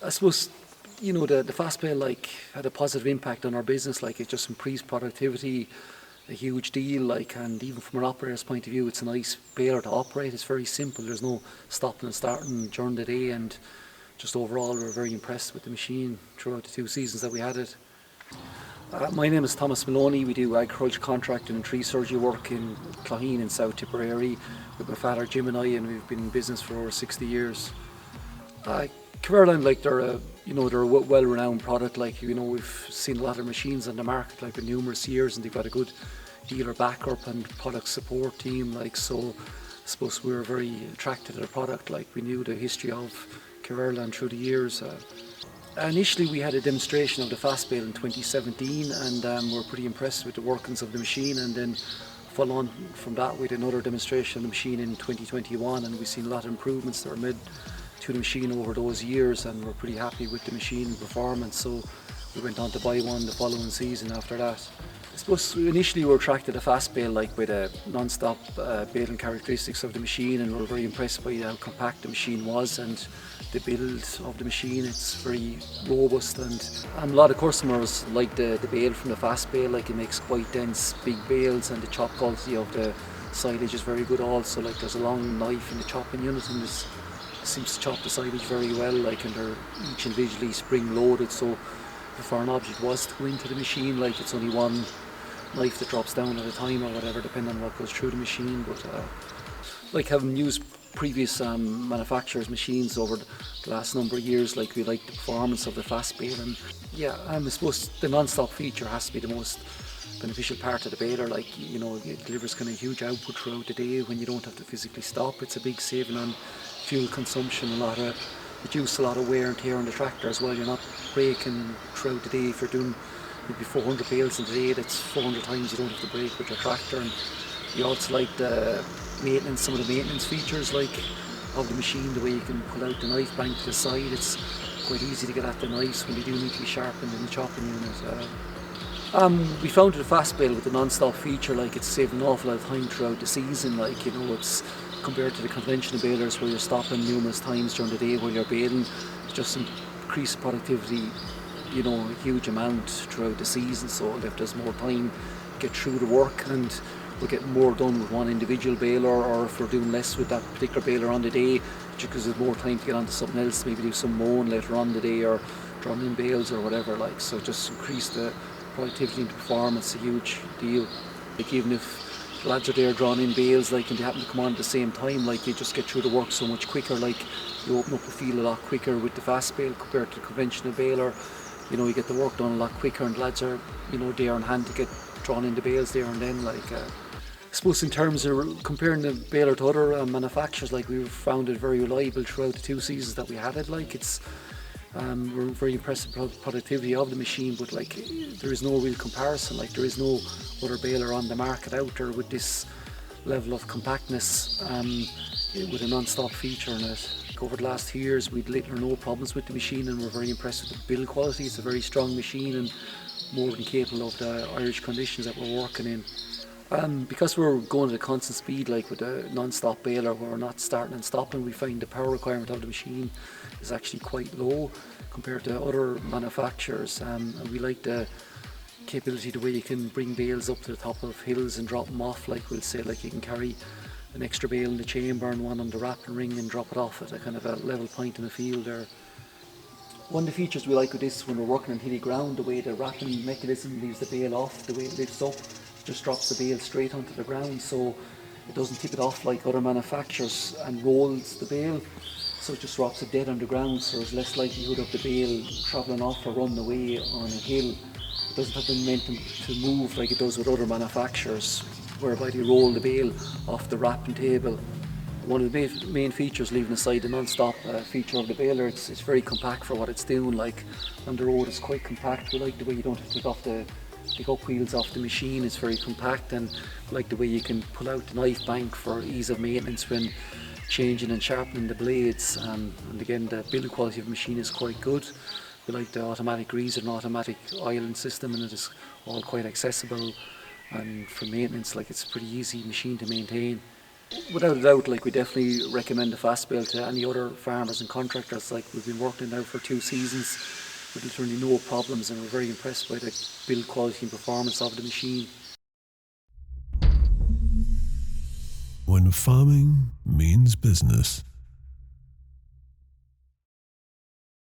I suppose, you know, the FastBale like had a positive impact on our business. Like it just increased productivity, a huge deal. Like, and even from an operator's point of view, it's a nice baler to operate. It's very simple. There's no stopping and starting during the day, and just overall, we were very impressed with the machine throughout the 2 seasons that we had it. My name is Thomas Maloney. We do agriculture contracting and tree surgery work in Clogheen in South Tipperary with my father Jim and I, and we've been in business for over 60 years. Kverneland, like they're a well-renowned product. Like, you know, we've seen a lot of machines on the market like in numerous years, and they've got a good dealer backup and product support team. Like, so I suppose we were very attracted to the product. Like, we knew the history of Kverneland through the years. Initially we had a demonstration of the FastBale in 2017, and we're pretty impressed with the workings of the machine, and then follow on from that with another demonstration of the machine in 2021, and we've seen a lot of improvements that were made to the machine over those years, and we're pretty happy with the machine performance, so we went on to buy one the following season after that. I suppose initially we were attracted to FastBale like with the non-stop baling characteristics of the machine, and we were very impressed by how compact the machine was and the build of the machine. It's very robust, and a lot of customers like the bale from the FastBale. Like, it makes quite dense big bales, and the chop quality of the silage is very good also. Like, there's a long knife in the chopping unit, and this seems to chop the silage very well, like, and they're each individually spring loaded, so if a foreign object was to go into the machine, like, it's only one knife that drops down at a time or whatever, depending on what goes through the machine. But like, having used previous manufacturers' machines over the last number of years, like, we like the performance of the FastBale, and yeah, I suppose the non-stop feature has to be the most beneficial part of the baler. Like, you know, it delivers kind of huge output throughout the day when you don't have to physically stop. It's a big saving on fuel consumption, reduce a lot of wear and tear on the tractor as well. You're not braking throughout the day. If you're doing maybe 400 bales in a day, that's 400 times you don't have to brake with your tractor. And you also like the maintenance, some of the maintenance features like of the machine, the way you can pull out the knife bank to the side. It's quite easy to get at the knives when they do need to be sharpened in the chopping unit. We found the FastBale with the non-stop feature, like, it's saving an awful lot of time throughout the season. Like, you know, it's compared to the conventional balers where you're stopping numerous times during the day while you're baling. It's just increased productivity, you know, a huge amount throughout the season, so it left us more time to get through the work, and we're getting more done with one individual baler, or if we're doing less with that particular baler on the day, just because there's more time to get onto something else, maybe do some mowing later on the day or drawing in bales or whatever. Like, so just increase the productivity and performance, a huge deal. Like, even if the lads are there drawing in bales, like, and they happen to come on at the same time, like, you just get through the work so much quicker. Like, you open up the field a lot quicker with the FastBale compared to the conventional baler. You know, you get the work done a lot quicker, and the lads are, you know, there on hand to get drawn in the bales there and then. Like, I suppose in terms of comparing the baler to other manufacturers, like, we've found it very reliable throughout the 2 seasons that we had it. Like, it's we're very impressed with the productivity of the machine, but like, there is no real comparison. Like, there is no other baler on the market out there with this level of compactness with a non-stop feature in it. Over the last 2 years we'd little or no problems with the machine, and we're very impressed with the build quality. It's a very strong machine and more than capable of the Irish conditions that we're working in. Because we're going at a constant speed, like with a non-stop baler, where we're not starting and stopping, we find the power requirement of the machine is actually quite low compared to other manufacturers, and we like the capability, the way you can bring bales up to the top of hills and drop them off. Like, we'll say, like, you can carry an extra bale in the chamber and one on the wrapping ring and drop it off at a kind of a level point in the field there. One of the features we like with this, when we're working on hilly ground, the way the wrapping mechanism leaves the bale off, the way it lifts up, just drops the bale straight onto the ground, so it doesn't tip it off like other manufacturers and rolls the bale, so it just drops it dead on the ground, so there's less likelihood of the bale travelling off or running away on a hill. It doesn't have the momentum to move like it does with other manufacturers, whereby they roll the bale off the wrapping table. One of the main features, leaving aside the non-stop feature of the baler, it's very compact for what it's doing. Like, on the road it's quite compact. We like the way you don't have to take off the hook wheels off the machine. It's very compact, and we like the way you can pull out the knife bank for ease of maintenance when changing and sharpening the blades. And again, the build quality of the machine is quite good. We like the automatic greaser and automatic oiling system, and it is all quite accessible, and for maintenance, like, it's a pretty easy machine to maintain. Without a doubt, like we definitely recommend the FastBale to any other farmers and contractors. Like we've been working now for 2 seasons with literally no problems, and we're very impressed by the build quality and performance of the machine. When farming means business,